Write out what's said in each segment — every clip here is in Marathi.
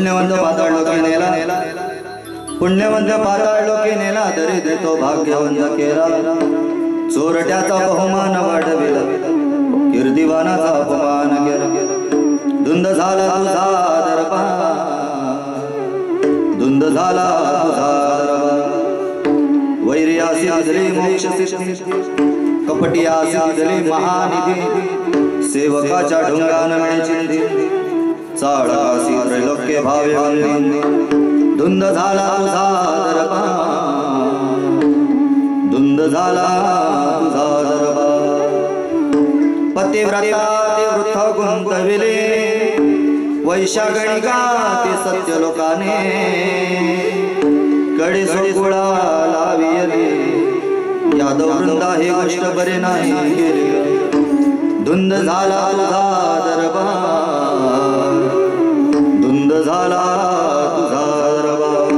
पुण्यवंत पाताळ लोके नेला पुण्यवंत पाताळ लोके नेला तरी देतो भाग्यवंत केला चोरट्याचा बहुमान वाढविला कीर्तिवानाचा अपमान केला धुंद झाला तुझा दरबार धुंद झाला तुझा दरबार वैरी आसी दिली मोक्ष कपटी आसी दिली महानिधी सेवकाच्या ढुंगान मिळचिंदी चाळकासी त्रैलोक्य भावे वंदी धुंद झाला तुझा दरबार धुंद झाला तुझा दरबार पतिव्रता ते वृथ गुंतविले वैशागणिका ते सत्य लोकाने कडे सोकुळा लाविले यादव वृंदा हे गोष्ट बरे नाही गेले धुंद झाला तुझा दरबार धुंद झाला तुझा दरबार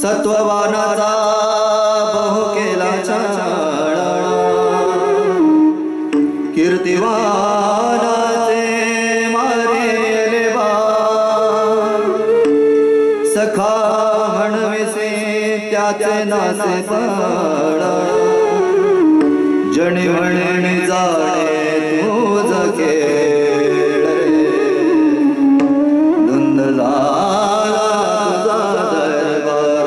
सत्ववानाचा बहु केला छाडा कीर्तिवानाचे मारेले बाण सखा म्हणविसे त्याचे नासे पाडा जणी म्हणे जाणे तुझ खेळ धुंद झाला तुझा दरबार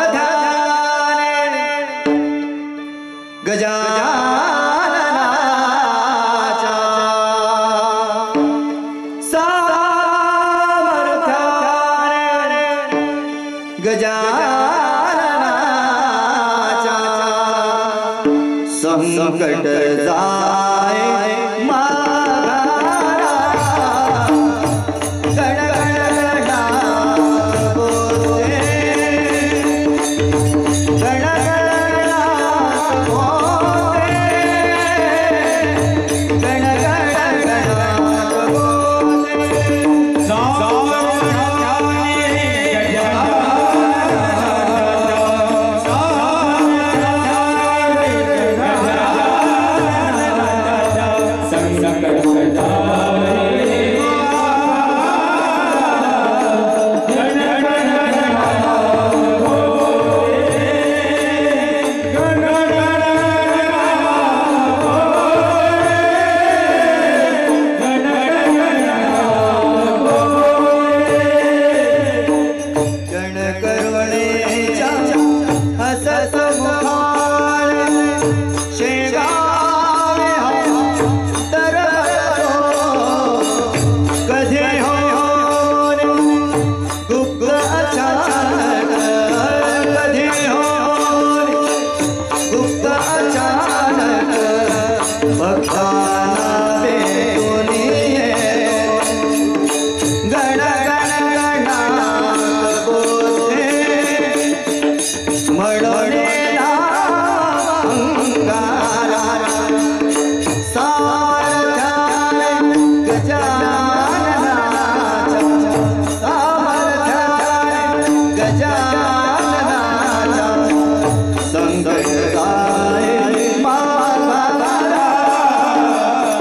सामर्थ्याने गजाननाच्या संकट जाय माघारा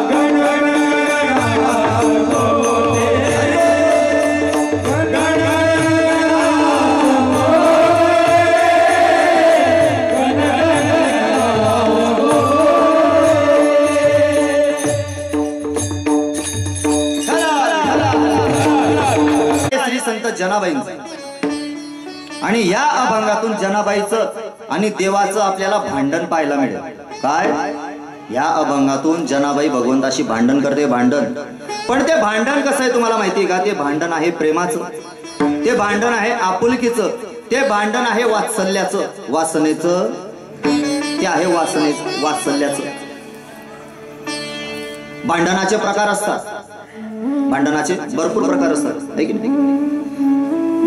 गण गणना बोलते गण गणना बोलते गण गणना बोलते आणि या अभंगातून जनाबाईचं आणि देवाचं आपल्याला भांडण पाहायला मिळेल। काय या अभंगातून जनाबाई भगवंताशी भांडण करते भांडण, पण ते भांडण कसं आहे तुम्हाला माहिती आहे का? ते भांडण आहे प्रेमाचं, ते भांडण आहे आपुलकीचं, ते भांडण आहे वात्सल्याचं, वासनेचं, ते आहे वात्सल्याचं। भांडणाचे प्रकार असतात, भांडणाचे भरपूर प्रकार असतात, आहे की नाही?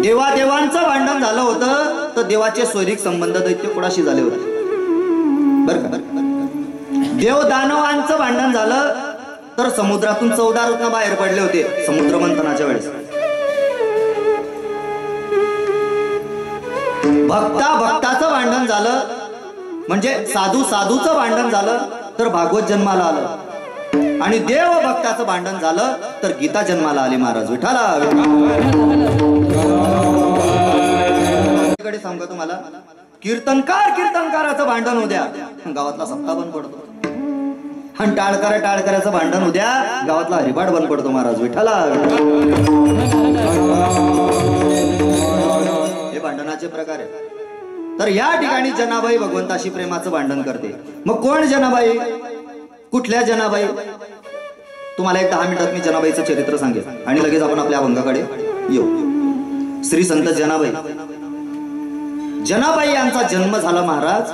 देवा देवांचं भांडण झालं होतं तर देवाचे स्वैरिक संबंध दैत्य कुणाशी झाले होते बर का? देव दानवांचं भांडण झालं तर समुद्रातून 14 रत्न बाहेर पडले होते समुद्र मंथनाच्या वेळेस। भक्ताचं भांडण झालं म्हणजे साधू साधूचं भांडण झालं तर भागवत जन्माला आलं, आणि देव भक्ताचं भांडण झालं तर गीता जन्माला आली महाराज. विठाला सांगतो तुम्हाला, कीर्तनकाराचं भांडण उद्या गावातला सप्ताह बंद पडतो, आणि टाळकऱ्याचं भांडण उद्या गावातला हरिपाठ बंद पडतो महाराज. विठाला हे भांडणाचे प्रकार आहे. तर या ठिकाणी जनाबाई भगवंताशी प्रेमाचं भांडण करते. मग कोण जनाबाई, कुठल्या जनाबाई? तुम्हाला एक 10 मिनिटात मी जनाबाईचं चरित्र सांगेन आणि लगेच आपण आपल्या अभंगाकडे येऊ. श्री संत जनाबाई. जनाबाई यांचा जन्म झाला महाराज,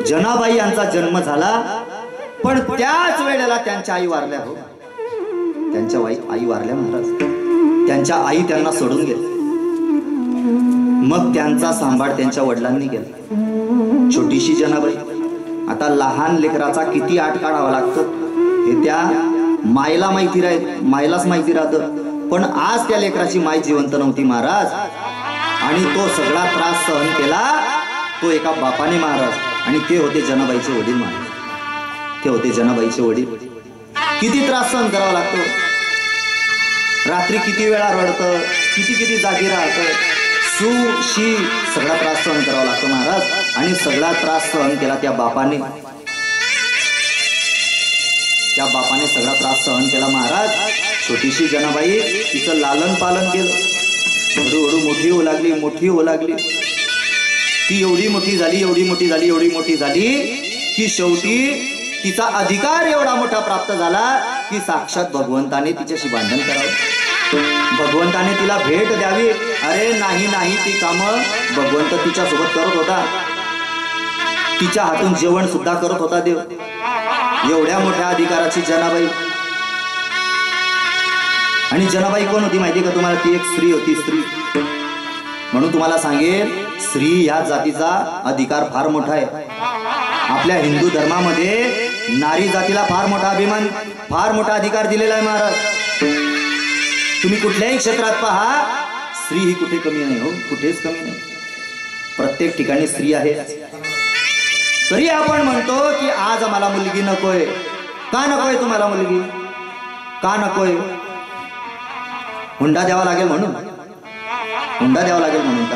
जनाबाई यांचा जन्म झाला, पण त्याच वेळेला त्यांच्या आई वारल्या. हो, त्यांच्या आई वारल्या महाराज. त्यांच्या आई त्यांना सोडून गेल्या. मग त्यांचा सांभाळ त्यांच्या वडिलांनी केला. छोटीशी जनाबाई. आता लहान लेकराचा किती आट काढावा लागतो हे त्या मायला माहिती मायलाच माहिती राहतं. पण आज त्या लेकराची माय जिवंत नव्हती महाराज, आणि तो सगळा त्रास सहन केला तो एका बापाने महाराज, आणि ते होते जनाबाईचे वडील महाराज. ते होते जनाबाईचे वडील. किती त्रास सहन करावा लागतो, रात्री किती वेळा रडतं, किती जागी राहतं, शी सगळा त्रास सहन करावा लागतो महाराज. आणि सगळा त्रास सहन केला त्या बापाने. त्या बापाने सगळा त्रास सहन केला महाराज. छोटीशी जनाबाई, तिचं लालन पालन केलं. हळूहळू मोठी होऊ लागली. ती एवढी मोठी झाली की शेवटी तिचा अधिकार एवढा मोठा प्राप्त झाला की साक्षात भगवंताने तिच्याशी भांडण करावं, भगवंताने तिला भेट द्यावी. अरे नाही ती कामं भगवंत तिच्या सोबत करत होता. तिच्या हातून जेवण सुद्धा करत होता देव. एवढ्या मोठ्या अधिकाराची जनाबाई. आणि जनाबाई कोण होती माहिती का तुम्हाला? ती एक स्त्री होती. स्त्री म्हणून तुम्हाला सांगेल, स्त्री या जातीचा अधिकार फार मोठा आहे. आपल्या हिंदू धर्मामध्ये नारी जातीला फार मोठा अभिमान, फार मोठा अधिकार दिलेला आहे महाराज. तुम्ही कुठल्याही क्षेत्रात पहा, स्त्री ही कुठे कमी नाही. हो, कुठेच कमी नाही. प्रत्येक ठिकाणी स्त्री आहे. तरी आपण म्हणतो की आज आम्हाला मुलगी नकोय. का नकोय तुम्हाला मुलगी? का नकोय? हुंडा द्यावा लागेल म्हणून? हुंडा द्यावा लागेल म्हणून का?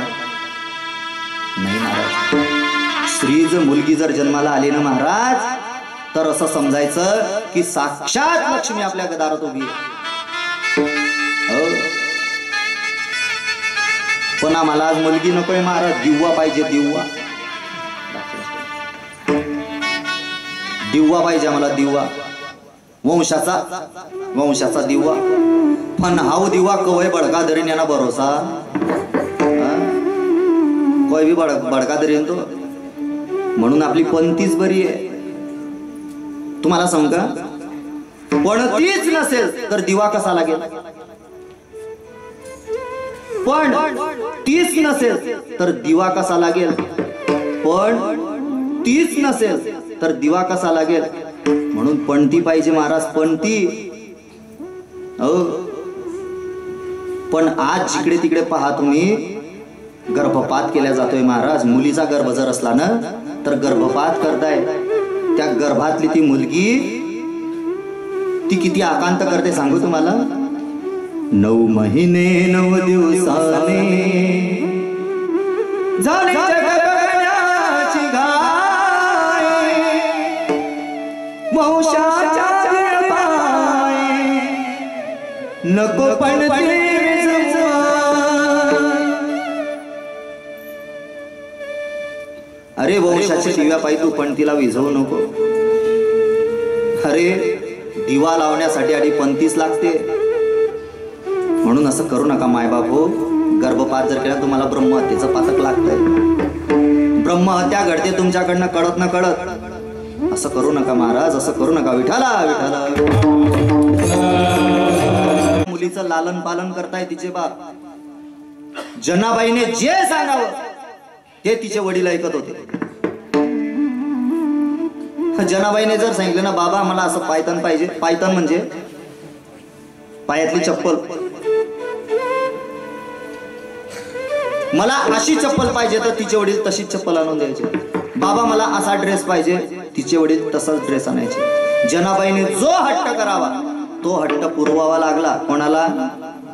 नाही महाराज. स्त्री जर मुलगी जर जन्माला आली ना महाराज, तर असं समजायचं की साक्षात लक्ष्मी आपल्या दारात उभी आहे. पण आम्हाला आज मुलगी नकोय महाराज, दिव्वा पाहिजे. दिव्वा पाहिजे आम्हाला, दिव्वा. वंशाचा दिव्वा. पण हाव दिवा कवय बडका धरीन यांना भरोसा. कोय बी बडका धरीन तो. म्हणून आपली पंथीच बरी आहे. तुम्हाला सांगा, पण तीच नसेल तर दिवा कसा लागेल? पण तीच नसेल तर दिवा कसा लागेल? पण तीच नसेल तर दिवा कसा लागेल? म्हणून पणती पाहिजे महाराज, पणती. पण आज जिकडे तिकडे पहा तुम्ही, गर्भपात केला जातोय महाराज. मुलीचा गर्भ जर असला ना तर गर्भपात करताय. त्या गर्भातली ती मुलगी ती किती आकांत करते सांगू तुम्हाला. 9 महिने 9 दिवसाने झाली जगण्याची घाई, वंशाच्या पाय नको पण अरे वंशाच्या दिव्या पायी तू पणतीला विझवू नको. अरे दिवा लावण्यासाठी आधी पंतीस लागते. म्हणून असं करू नका मायबाप. हो, गर्भपात जर केला तुम्हाला ब्रह्महत्येचं पातक लागतंय. ब्रह्महत्या घडते तुमच्याकडनं कळत न कळत. असं करू नका महाराज, असं करू नका. विठाला विठाला. मुलीचं लालन पालन करताय तिचे बाप. जनाबाईने जे सांगावं ते तिचे वडील ऐकत होते. जनाबाईने जर सांगितलं ना, बाबा मला असं पायतन पाहिजे. पायतन म्हणजे पायातली चप्पल. मला अशी चप्पल पाहिजे तर तिचे वडील तशीच चप्पल आणून द्यायचे. बाबा मला असा ड्रेस पाहिजे, तिचे वडील तसाच ड्रेस आणायचे. जनाबाईने जो हट्ट करावा तो हट्ट पुरवावा लागला. कोणाला?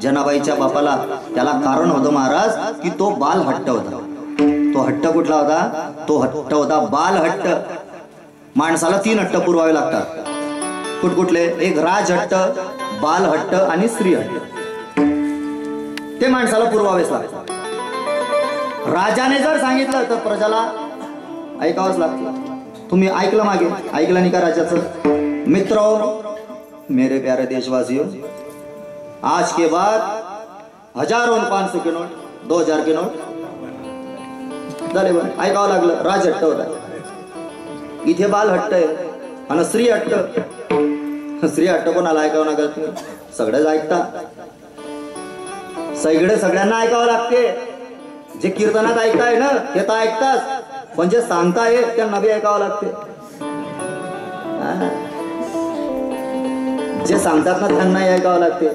जनाबाईच्या बापाला. त्याला कारण होतं महाराज की तो बाल हट्ट होता. तो हट्ट कुठला होता? तो हट्ट होता बाल हट्ट. माणसाला 3 हट्ट पुरवावे लागतात. कुठकुठले? एक राज हट्ट, बाल हट्ट आणि स्त्री हट्ट. ते माणसाला पुरवावेच लागतात. राजाने जर सांगितलं तर प्रजाला ऐकावंच लागतं. तुम्ही ऐकलं मागे, ऐकलं नाही का राजाचं? मित्रों, मेरे प्यारे देशवासियों, आज के बाद हजारों 500 की नोट, 2000 की नोट झाले बन. ऐकावं लागलं. राज हट्ट होता. इथे बाल हट्ट आहे आणि स्त्री हट्ट. स्त्री हट्ट कोणाला ऐकावं लागत? सगळेच ऐकतात. सगळ्यांना ऐकावं लागते. जे कीर्तनात ऐकताय ना ते तर ऐकतात, पण जे सांगताय त्यांना बी ऐकावं लागते. जे सांगतात ना त्यांनाही ऐकावं लागते.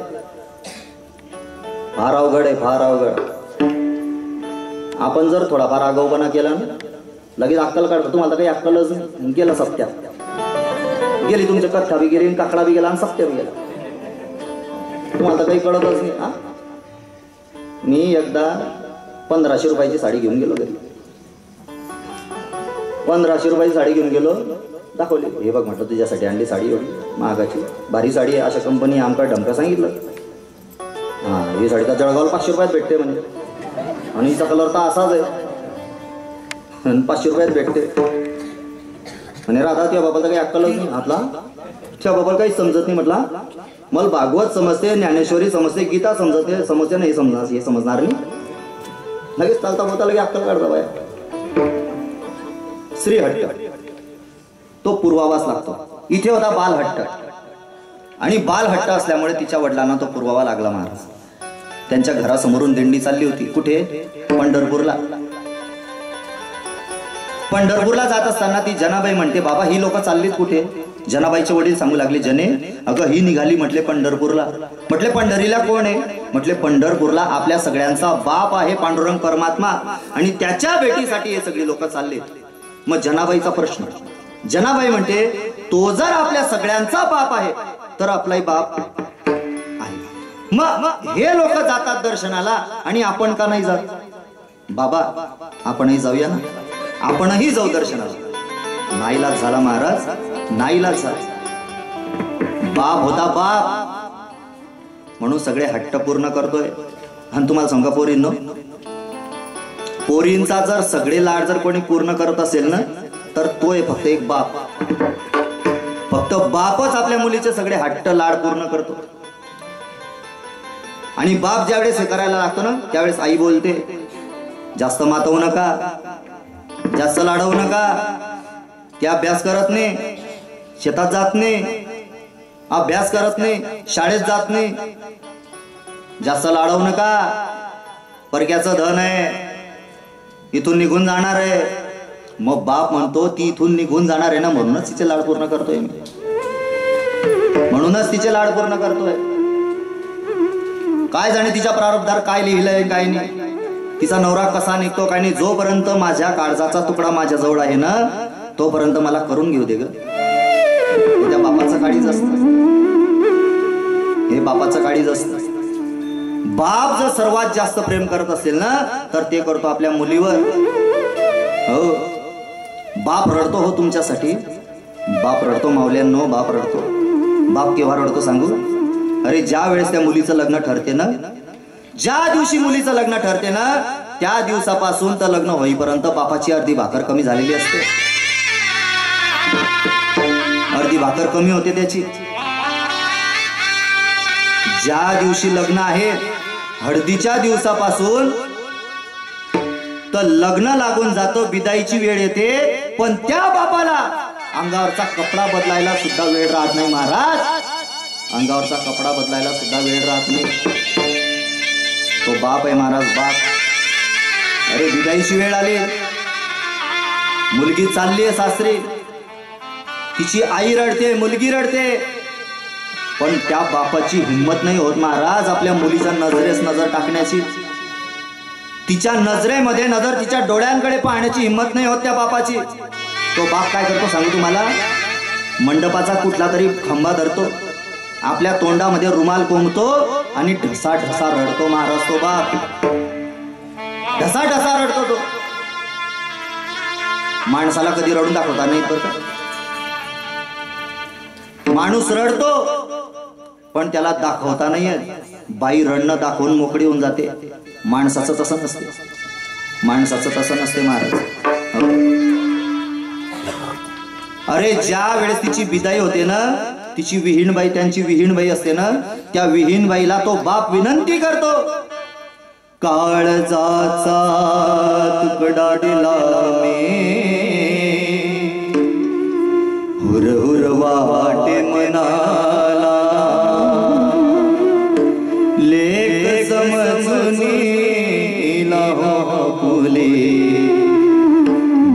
फार अवघड आहे, फार अवघड. आपण जर थोडाफार आगाऊपणा केला ना लगेच अक्कल काढतो. तुम्हाला काही अक्कलच गेलं, सत्या गेली. तुमच्या कथा बी गेली, काकडा बी गेला आणि सत्या बी गेला. तुम्हाला काही कळतच नाही. मी एकदा 1500 रुपयाची साडी घेऊन गेलो घरी. 1500 रुपयाची साडी घेऊन गेलो, दाखवली. हे बघ म्हटलं, तुझ्यासाठी आणली साडी, एवढी महागाची भारी साडी आहे. अशा कंपनी आमका ढमका सांगितलं. ही साडी तर जळगावला 500 रुपयात भेटते म्हणे, आणि हिचा कलर तर असाच आहे, 500 रुपयात भेटते. आणि राधा तुझ्या बाबाला काही अक्कलच नाही. हातला तुझ्या बाबाला काही समजत नाही. म्हटला मला भागवत समजते, ज्ञानेश्वरी समजते, गीता समजते, समजते नाही समजणार, हे समजणार नाही. लगेच चालता बोलता लगेच अक्कल काढता बाया. स्त्री हट्ट तो पुरवावाच लागतो. इथे होता बाल हट्ट, आणि बाल हट्ट असल्यामुळे तिच्या वडिलांना तो पुरवावा लागला. महाराज त्यांच्या घरासमोरून दिंडी चालली होती. कुठे? पंढरपूरला. पंढरपूरला जात असताना ती जनाबाई म्हणते, बाबा ही लोक चाललीत कुठे? जनाबाईचे वडील सांगू लागले, जने अगं ही निघाली म्हटले पंढरपूरला. म्हटले पंढरीला कोण आहे? म्हटले पंढरपूरला आपल्या सगळ्यांचा बाप आहे पांडुरंग परमात्मा, आणि त्याच्या भेटीसाठी हे सगळे लोक चाललेत. मग जनाबाईचा प्रश्न, जनाबाई म्हणते तो जर आपल्या सगळ्यांचा बाप आहे तर आपलाही बाप आहे. मग हे लोक जातात दर्शनाला आणि आपण का नाही जात? बाबा आपणही जाऊया ना, आपणही जाऊ दर्शनाला. नाईलाज झाला महाराज, नाईलाज झाला. बाप होता बाप म्हणून सगळे हट्ट पूर्ण करतोय. आणि तुम्हाला सांगा पोरींनो, पोरींचा जर सगळे लाड जर कोणी पूर्ण करत असेल ना तर तोय फक्त एक बाप. फक्त बापच आपल्या मुलीचे सगळे हट्ट लाड पूर्ण करतो. आणि बाप ज्यावेळेस हे करायला लागतो ना त्यावेळेस आई बोलते, जास्त मातवू नका, जास्त लाडवू नका. ते अभ्यास करत नाही, शेतात जात नाही, अभ्यास करत नाही, शाळेत जात नाही. जास्त लाडवू नका. परक्याचं धन आहे, इथून निघून जाणार आहे. मग बाप म्हणतो ती इथून निघून जाणार आहे ना, म्हणूनच तिचे लाड पूर्ण करतोय मी, म्हणूनच तिचे लाड पूर्ण करतोय. काय जाणे तिच्या प्रारब्धात काय लिहिलंय काय नाही, तिचा नवरा कसा निघतो काय नाही. जोपर्यंत माझ्या काळजाचा तुकडा माझ्या जवळ आहे ना तोपर्यंत मला करून घेऊ दे ग. त्या बापाचं काळीज असतं, हे बापाचं काळीज असतं. बाप जर सर्वात जास्त प्रेम करत असेल ना तर ते करतो आपल्या मुलीवर. हो, बाप रडतो हो तुमच्यासाठी, बाप रडतो मावल्यांनो, बाप रडतो. बाप केव्हा रडतो सांगू? अरे ज्या वेळेस त्या मुलीचं लग्न ठरते ना, ज्या दिवशी मुलीचं लग्न ठरते ना त्या दिवसापासून तर लग्न होईपर्यंत बापाची अर्धी भाकर कमी झालेली असते. अर्धी भाकर कमी होते त्याची. ज्या दिवशी लग्न आहे हळदीच्या दिवसापासून तर लग्न लागून जातो, बिदाईची वेळ येते, पण त्या बापाला अंगावरचा कपडा बदलायला सुद्धा वेळ राहत नाही महाराज. अंगावरचा कपडा बदलायला सुद्धा वेळ राहत नाही. तो बाप आहे महाराज, बाप. अरे बिदाईची वेळ आली, मुलगी चालली आहे सासरी, तिची आई रडते, मुलगी रडते, पण त्या बापाची हिंमत नाही होत महाराज आपल्या मुलीच्या नजरेस नजर टाकण्याची. तिच्या नजरेमध्ये नजर तिच्या डोळ्यांकडे पाहण्याची हिंमत नाही होत त्या बापाची. तो बाप काय करतो सांगू तुम्हाला, मंडपाचा कुठला तरी खांबा धरतो, आपल्या तोंडामध्ये रुमाल कोंबतो आणि ढसा ढसा रडतो महाराज. तो बाप ढसा ढसा रडतो. तो माणसाला कधी रडून दाखवता नाही बरं. माणूस रडतो पण त्याला दाखवता नाही येत. बाई रडणं दाखवून मोकळी होऊन जाते. माणसाचं तसं नसते. माणसाचं तसं नसते महाराज. अरे ज्या वेळेस तिची विदाई होते ना, तिची विहीणबाई, त्यांची विहीणबाई असते ना, त्या विहीणबाईला तो बाप विनंती करतो, काळजाचा तुकडा दिला मी, हुर हुर वाटे मनाला, लेक समजूनीला हो फुले,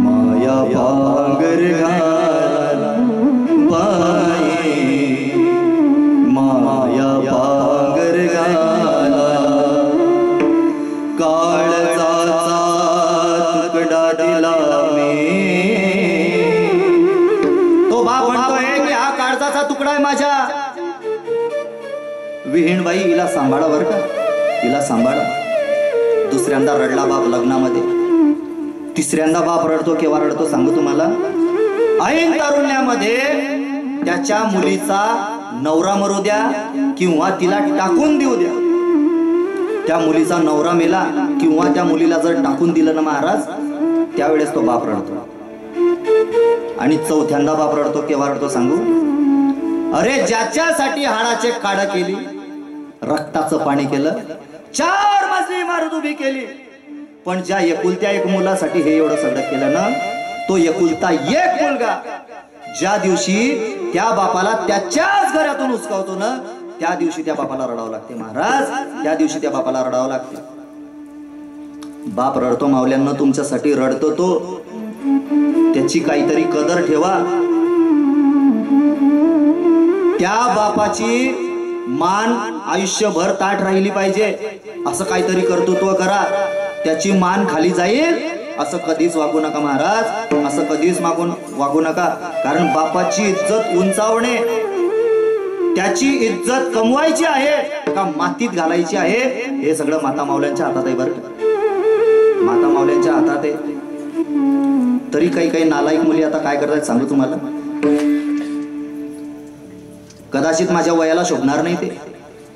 माया भांगर घाला बाई, माया भांगर घाला, काळजाचा तुकडा दिला मी. तो बाप म्हणतोय की हा काळजाचा तुकडा आहे माझ्या. विहीणबाई हिला सांभाळा बरं का, हिला सांभाळा. दुसऱ्यांदा रडला बाप लग्नामध्ये, तिसऱ्यांदा बाप रडतो. केव्हा रडतो सांगू तुम्हाला, ऐन तारुण्यामध्ये त्याच्या मुलीचा नवरा मरू द्या किंवा तिला टाकून देऊ द्या, त्या मुलीचा नवरा मेला किंवा त्या मुलीला जर टाकून दिलं ना महाराज, त्यावेळेस तो बाप रडतो. आणि चौथ्यांदा बाप रडतो. केव्हा रडतो सांगू, अरे ज्याच्यासाठी हाडाचे काढ केली, रक्ताचं पाणी केलं, 4 मजली इमारत उभी केली, पण ज्या एकुलत्या एक मुलासाठी हे एवढं सगळं केलं ना, तो एकुलता एक मुलगा ज्या दिवशी त्या बापाला त्याच्याच घरातून उचकावतो ना, त्या दिवशी त्या बापाला रडावं लागते महाराज. त्या दिवशी त्या बापाला रडावं लागते. बाप रडतो मावल्यांना, तुमच्यासाठी रडतो तो. त्याची काहीतरी कदर ठेवा. त्या बापाची मान आयुष्यभर ताट राहिली पाहिजे असं काहीतरी कर्तृत्व करा. त्याची मान खाली जाईल असं कधीच वागू नका महाराज. असं कधीच वागू नका. कारण बापाची इज्जत उंचावणे, त्याची इज्जत कमवायची आहे का मातीत घालायची आहे, हे सगळं माता मावल्यांच्या हातात आहे बरं. माता मावल्यांच्या हातात आहे. तरी काही काही नालायक मुली आता काय करतात सांगू तुम्हाला. कदाचित माझ्या वयाला शोभणार नाही ते,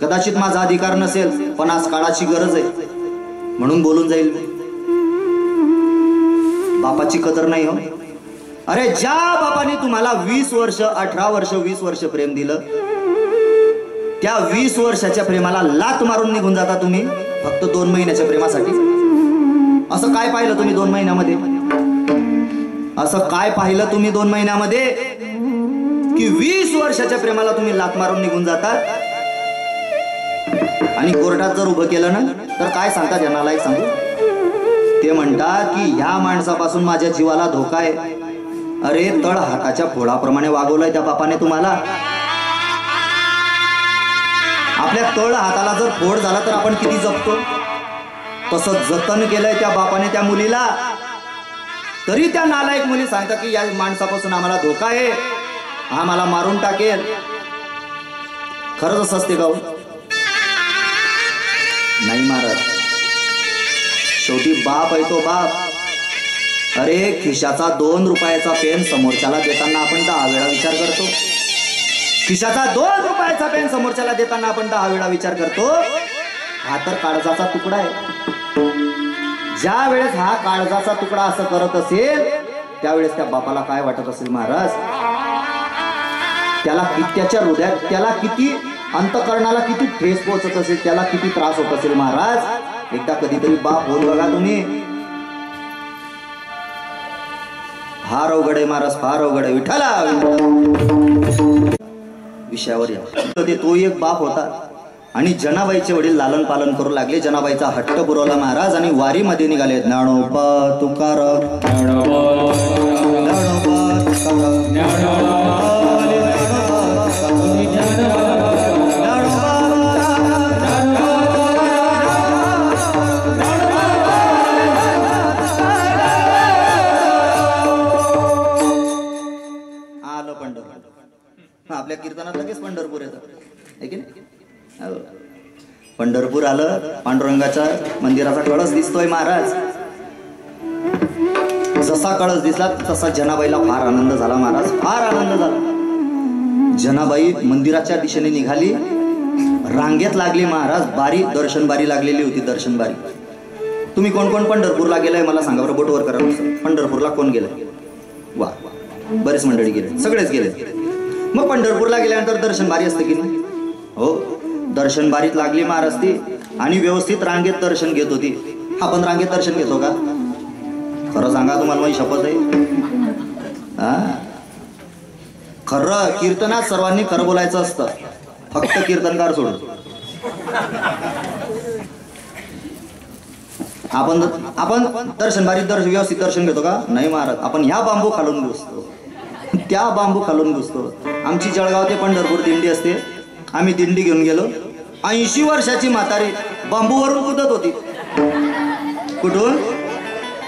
कदाचित माझा अधिकार नसेल, पण आज काळाची गरज आहे म्हणून बोलून जाईल. बापाची कदर नाही हो. अरे ज्या बापाने तुम्हाला 20 वर्ष, 18 वर्ष, 20 वर्ष प्रेम दिलं, त्या 20 वर्षाच्या प्रेमाला लात मारून निघून जाता तुम्ही फक्त 2 महिन्याच्या प्रेमासाठी. असं काय पाहिलं तुम्ही 2 महिन्यामध्ये? असं काय पाहिलं तुम्ही 2 महिन्यामध्ये की 20 वर्षाच्या प्रेमाला तुम्ही लात मारून निघून जातात? आणि कोर्टात जर उभं केलं ना तर काय सांगतात यांना, एक सांगू, ते म्हणतात की ह्या माणसापासून माझ्या जीवाला धोका आहे. अरे तळ हाताच्या फोडाप्रमाणे वागवलंय त्या बापाने तुम्हाला. आपल्या तळ हाताला जर फोड झाला तर आपण किती जपतो, तसं जतन केलंय त्या बापाने त्या मुलीला. तरी त्या नालायक मुली सांगतात की या माणसापासून आम्हाला धोका आहे, आम्हाला मारून टाकेल. खरंच असं असते का? नाही महाराज. शेवटी बाप आहे तो बाप. अरे खिशाचा 2 रुपयाचा पेन समोरच्याला देताना आपण 10 वेळा विचार करतो. खिशाचा 2 रुपयाचा पेन समोरच्याला देताना आपण 10 वेळा विचार करतो. हा तर काळजाचा तुकडा आहे. ज्या वेळेस हा काळजाचा तुकडा असं करत असेल त्यावेळेस त्या बापाला काय वाटत असेल महाराज? त्याला त्याच्या हृदयात, त्याला किती अंतकरणाला किती ठेस पोहोचत असेल, त्याला किती त्रास होत असेल महाराज. एकदा कधीतरी बाप होऊन बघा तुम्ही. फार अवघड आहे महाराज, फार अवघड आहे. विठाला विषयावर या. तो एक बाप होता आणि जनाबाईचे वडील लालन पालन करू लागले. जनाबाईचा हट्ट पुरवला महाराज आणि वारीमध्ये निघाले. ज्ञानोबा तुकाराम, ज्ञानोबा तुकाराम, आपल्या कीर्तनात लगेच पंढरपूर येतं, आहे की नाही? पंढरपूर आलं, पांडुरंगाच्या मंदिराचा कळस दिसतोय महाराज. जसा कळस दिसला तसा जनाबाईला फार आनंद झाला महाराज, फार आनंद झाला. जनाबाई मंदिराच्या दिशेने निघाली, रांगेत लागली महाराज. बारी, दर्शन बारी लागलेली होती, दर्शन बारी. तुम्ही कोण कोण पंढरपूरला गेलाय मला सांगा बरं, बोटवर करा. पंढरपूरला कोण गेलंय? वा, बरेच मंडळी गेले, सगळेच गेले. मग पंढरपूरला गेल्यानंतर दर्शन बारी असते की नाही? हो, दर्शन बारीत लागली महाराज ती, आणि व्यवस्थित रांगेत दर्शन घेत होती. आपण रांगेत दर्शन घेतो का? खरं सांगा, तुम्हाला माझी शपथ आहे. खरं कीर्तनात सर्वांनी खरं बोलायचं असतं, फक्त कीर्तनकार सोडून. आपण दर्शन बारीत व्यवस्थित दर्शन घेतो का? नाही महाराज. आपण ह्या बांबू खालून घुसतो, त्या बांबू खालून घुसतो. आमची जळगाव ते पंढरपूर दिंडी असते, आम्ही दिंडी घेऊन गेलो. 80 वर्षाची म्हातारी बांबूवरून कुदत होती. कुठून?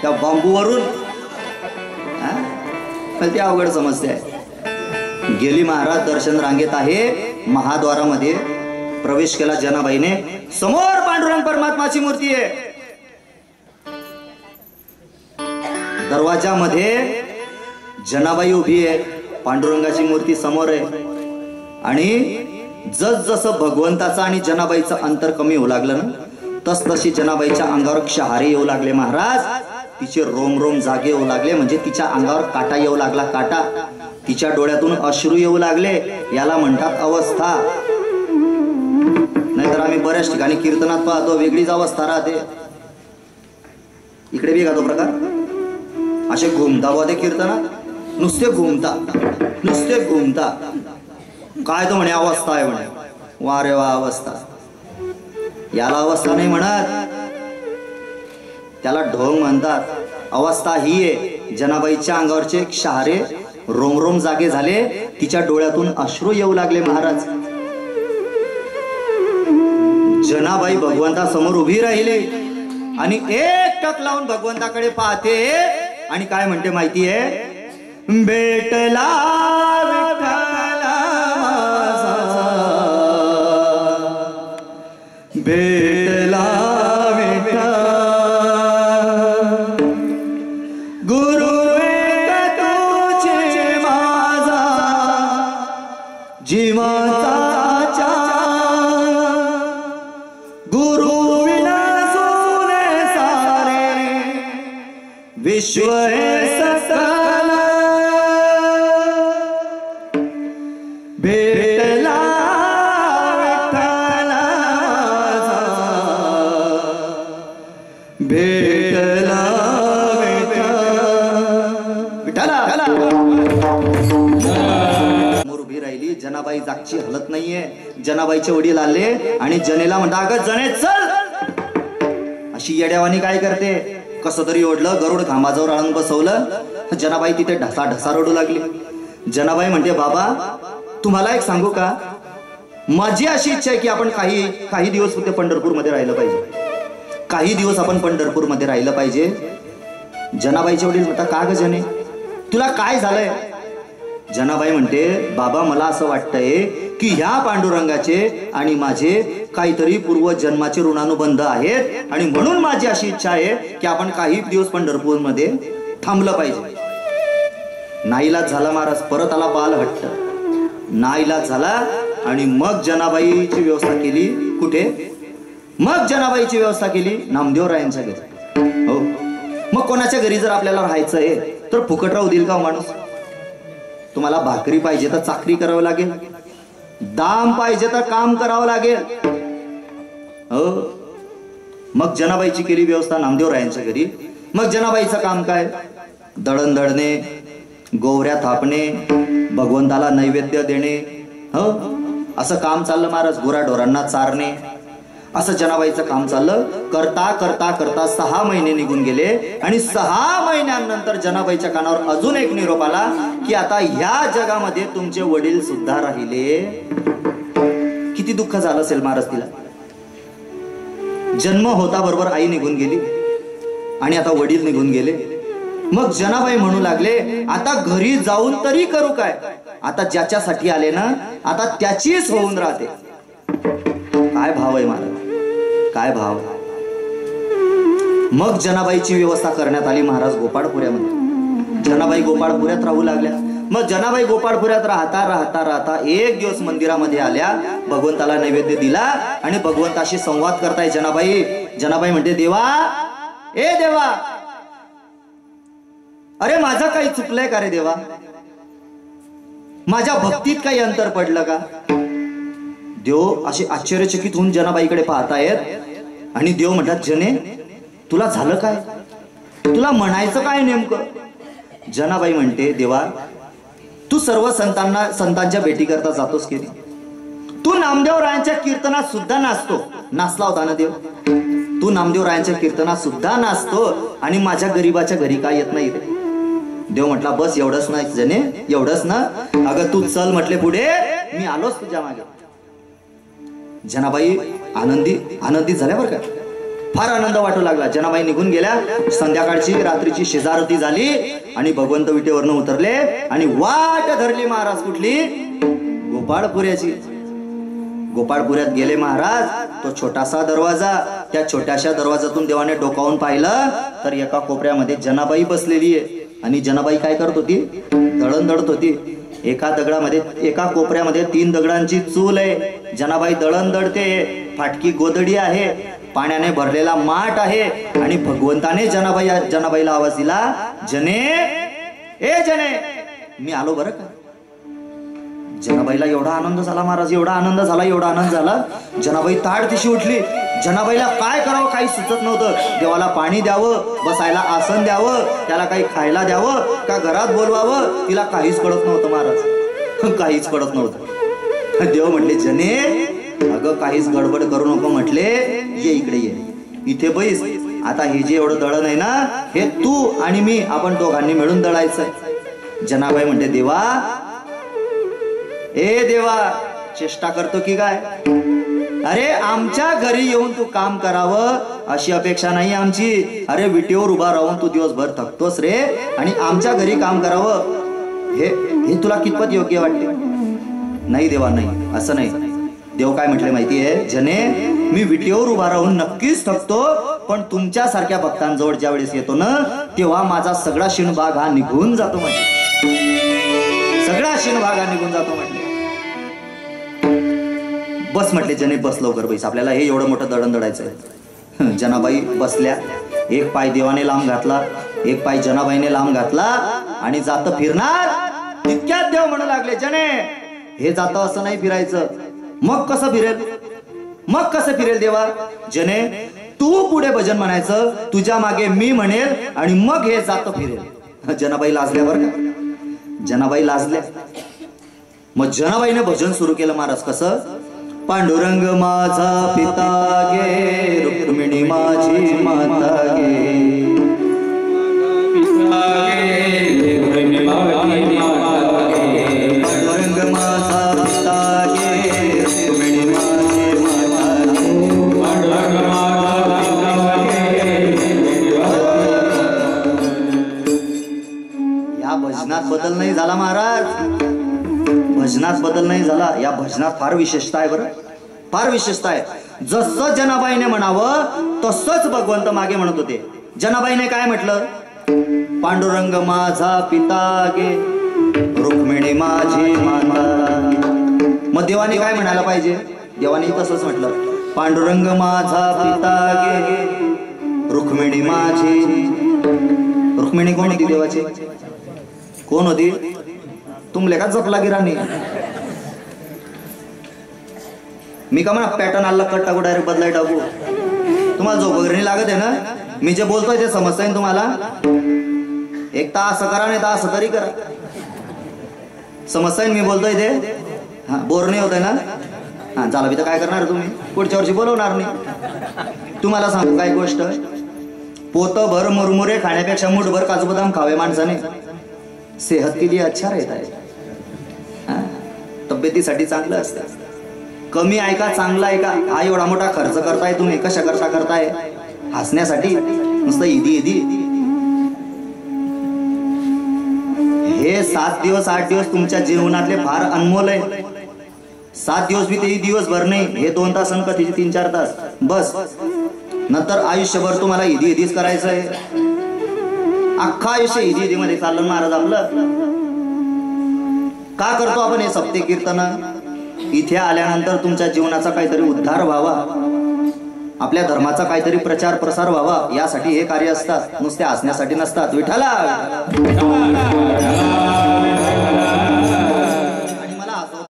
त्या बांबूवरून. ती अवघड समस्या आहे. गेली महाराज, दर्शन रांगेत आहे, महाद्वारामध्ये प्रवेश केला जनाबाईने. समोर पांडुरंग परमात्माची मूर्ती आहे. दरवाजामध्ये जनाबाई उभी आहे, पांडुरंगाची मूर्ती समोर आहे. आणि जसं भगवंताचं आणि जनाबाईचं अंतर कमी होऊ लागलं ना, तसतशी जनाबाईच्या अंगावर क्षहारे येऊ लागले महाराज. तिचे रोम रोम जागे येऊ लागले, म्हणजे तिच्या अंगावर काटा येऊ लागला, काटा. तिच्या डोळ्यातून अश्रू येऊ लागले. याला म्हणतात अवस्था. नाहीतर आम्ही बऱ्याच ठिकाणी कीर्तनात पाहतो वेगळीच अवस्था राहते. इकडे बी का तो प्रकार? असे घुमता होते कीर्तनात, नुसते घुमता, नुसते घुमता. काय तो म्हणे अवस्था आहे म्हणे. वा रे वा, अवस्था. याला अवस्था नाही म्हणत, त्याला ढोंग म्हणतात. अवस्था ही आहे, जनाबाईच्या अंगावरचे क्षहारे रोमरोम जागे झाले, तिच्या डोळ्यातून अश्रू येऊ लागले महाराज. जनाबाई भगवंतासमोर उभी राहिली आणि एक टक लावून भगवंताकडे पाहते आणि काय म्हणते माहितीये? भेटला विठ्ठला माझा, भेटला विठ्ठला, गुरु एक तुझे माझा, जीवाचा गुरु विना सोने सारे विश्व सकल, भेटला विठ्ठला भेटला विठ्ठला. समोर उभी राहिली. जनाबाई जागची हलत नाहीये. जनाबाईचे वडील आले आणि जनेला म्हणता, अगं जने चल. अशी येड्यावानी काय करते? कसं तरी ओढलं, गरुड खांबाजवळ आणून बसवलं. जनाबाई तिथे ढसा ढसा रडू लागली. जनाबाई म्हणते, बाबा तुम्हाला एक सांगू का, माझी अशी इच्छा आहे की आपण काही दिवस ते पंढरपूरमध्ये राहिलं पाहिजे, काही दिवस आपण पंढरपूरमध्ये राहिलं पाहिजे. जनाबाईचे वडील म्हणतात, का ग जने, तुला काय झालंय? जनाबाई म्हणते, बाबा मला असं वाटतंय की ह्या पांडुरंगाचे आणि माझे काहीतरी पूर्वजन्माचे ऋणानुबंध आहेत आणि म्हणून माझी अशी इच्छा आहे की आपण काही दिवस पंढरपूरमध्ये थांबलं पाहिजे. नाईलाज झाला महाराज, परत आला बाल हट्ट. नाईलाज झाला आणि मग जनाबाईची व्यवस्था केली. कुठे? मग जनाबाईची व्यवस्था केली नामदेवरायांच्या घरी. हो, मग कोणाच्या घरी जर आपल्याला राहायचं आहे तर फुकट राहू देईल का माणूस? तुम्हाला भाकरी पाहिजे तर चाकरी करावं लागेल, दाम पाहिजे तर काम करावं लागेल. हो, मग जनाबाईची केली व्यवस्था नामदेवरायांच्या घरी. मग जनाबाईचं काम काय? दळण दळणे, गोवऱ्या थापणे, भगवंताला नैवेद्य देणे. हो, असं काम चाललं महाराज. गुराढोरांना चारणे, असं जनाबाईचं काम चाललं. करता करता करता 6 महिने निघून गेले आणि 6 महिन्यानंतर जनाबाईच्या कानावर अजून एक निरोप आला की आता ह्या जगामध्ये तुमचे वडील सुद्धा राहिले. किती दुःख झालं असेल महाराज तिला. जन्म होता बरोबर आई निघून गेली आणि आता वडील निघून गेले. मग जनाबाई म्हणू लागले, आता घरी जाऊन तरी करू काय? आता ज्याच्यासाठी आले ना आता त्याचीच होऊन राहते. काय भाव आहे महाराज, काय भाव. मग जनाबाईची व्यवस्था करण्यात आली महाराज गोपाळपुऱ्यामध्ये. जनाबाई गोपाळपुऱ्यात राहू लागल्या. मग जनाबाई गोपाळपुऱ्यात राहता राहता राहता एक दिवस मंदिरामध्ये आल्या, भगवंताला नैवेद्य दिला आणि भगवंताशी संवाद करताय जनाबाई. जनाबाई म्हणते, देवा, ए देवा, अरे माझं काही चुकलंय का रे देवा? माझ्या भक्तीत काही अंतर पडलं का? देव असे आश्चर्यचकित होऊन जनाबाईकडे पाहतायत आणि देव म्हणतात, जने तुला झालं काय? तुला म्हणायचं काय नेमकं? जनाबाई म्हणते, देवा, तू सर्व संतांच्या भेटी करता जातोस की नाही? तू नामदेवरायांच्या कीर्तनात सुद्धा नाचतो. नाचला होता ना देव? तू नामदेवरायांच्या कीर्तनात सुद्धा नाचतो आणि माझ्या गरीबाच्या घरी काय येत नाही रे? देव म्हटला, बस एवढंच नाही जने, एवढंच ना? अगं तू चल म्हटले पुढे, मी आलोच तुझ्या मागे. जनाबाई आनंदी झाल्या बरं का. फार आनंद वाटू लागला. जनाबाई निघून गेल्या. संध्याकाळची रात्रीची शेजारती झाली आणि भगवंत विटेवरनं उतरले आणि वाट धरली महाराज कुठली? गोपाळपुऱ्याची. गोपाळपुऱ्यात गेले महाराज. तो छोटासा दरवाजा, त्या छोट्याशा दरवाजातून देवाने डोकावून पाहिलं तर एका कोपऱ्यामध्ये जनाबाई बसलेली आहे. आणि जनाबाई काय करत होती? दळण दळत होती. एका कोपऱ्यामध्ये 3 दगडांची चूल आहे. जनाबाई दळण दळते. फाटकी गोदडी आहे, पाण्याने भरलेला माठ आहे आणि भगवंताने जनाबाईला आवाज दिला, जने, ए जने, मी आलो बरं का. जनाबाईला एवढा आनंद झाला महाराज, एवढा आनंद झाला. जनाबाई ताडदिशी उठली. जनाबाईला काय करावं काही सुचत नव्हतं. देवाला पाणी द्यावं, बसायला आसन द्यावं, त्याला काही खायला द्यावं का घरात बोलवावं, तिला काहीच कळत नव्हतं महाराज, काहीच कळत नव्हतं. देव म्हटले, जने, अगं काहीच गडबड करू नको म्हटले, ये इकडे ये, इथे बैस. आता हे जे एवढं दळण आहे ना, हे तू आणि मी आपण दोघांनी मिळून दळायचं. जनाबाई म्हणते, देवा, ए देवा, चेष्टा करतो की काय? अरे आमच्या घरी येऊन तू काम करावं अशी अपेक्षा नाही आमची. अरे विटेवर उभा राहून तू दिवसभर थकतोस रे आणि आमच्या घरी काम करावं हे तुला कितपत योग्य वाटते? नाही देवा, नाही, असं नाही. देव काय म्हटले माहितीये, जने, मी विटेवर उभा राहून नक्कीच थकतो, पण तुमच्या सारख्या भक्तांजवळ ज्या वेळेस येतो ना तेव्हा माझा सगळा शिणभाग हा निघून जातो म्हटले. सगळा शिणभाग हा निघून जातो म्हटले. बस म्हटले जने, बस लवकर बैस, आपल्याला हे एवढं मोठं दळण दळायचंय. जनाबाई बसल्या. एक पाय देवाने लांब घातला, एक पाय जनाबाईने लांब घातला आणि जात फिरणार तितक्यात देव म्हणू लागले, जने, हे जात असं नाही फिरायचं. मग कसं फिरेल देवा? जने, तू पुढे भजन म्हणायचं, तुझ्या मागे मी म्हणेल आणि मग हे जात फिरेल. जनाबाई लाजल्या बरं का. जनाबाई लाजल्या. मग जनाबाईने भजन सुरू केलं महाराज. कसं? पांडुरंग माझा पिता गे, रुक्मिणी माझी माता गे, पांडुरंग माझा पिता गे, रुक्मिणी माझी माता गे. या भजनात बदल नाही झाला महाराज, भजनात बदल नाही झाला. या भजनात फार विशेषता आहे बरं, फार विशेषता आहे. जसं जनाबाईने म्हणावं तसंच भगवंत मागे म्हणत होते. जनाबाईने काय म्हटलं? पांडुरंग माझा पिता गे, रुक्मिणी माझी माता. मग देवाने काय म्हणायला पाहिजे? देवाने तसंच म्हटलं, पांडुरंग माझा पिता गे, रुक्मिणी माझी. रुक्मिणी कोण होती देवाची? कोण होती? तुमले का जपला गिराणी? मी का म्हणा पॅटर्न आला कट टाकू, डायरेक्ट बदलाय टाकू? तुम्हाला झोप वगैरे नाही लागत आहे ना? मी जे बोलतोय ते समजतंय ना तुम्हाला? एक तास करा, नाही तास तरी करा. समजतंय मी बोलतोय ते? हा, बोर नाही होत आहे ना? हा, झालं बी तर काय करणार तुम्ही? पुढच्या वर्षी बोलवणार नाही. तुम्हाला सांगू काय गोष्ट, पोतभर मुरमुरे खाण्यापेक्षा मुठभर काजू बदाम खावे माणसाने. सेहत के लिए अच्छा रहता है, तब्येतीसाठी चांगलं असतं. कमी ऐका, चांगलं ऐका. हा एवढा मोठा खर्च करताय तुम्ही, कशा करताय? हसण्यासाठी नुसतं इदी. हे 7 दिवस 8 दिवस तुमच्या जीवनातले फार अनमोल आहे. 7 दिवस बी तेही दिवसभर नाही, हे 2 तास आणि कथेचे 3-4 तास बस. नंतर आयुष्यभर तुम्हाला इदी करायचं आहे. अख्खा आयुष्य इदी मध्ये चाललं महाराज आपलं. का करतो आपण हे सप्ते कीर्तन? इथे आल्यानंतर तुमच्या जीवनाचा काहीतरी उद्धार व्हावा, आपल्या धर्माचा काहीतरी प्रचार प्रसार व्हावा, यासाठी हे कार्य असतात, नुसते हसण्यासाठी नसतात. विठ्ठला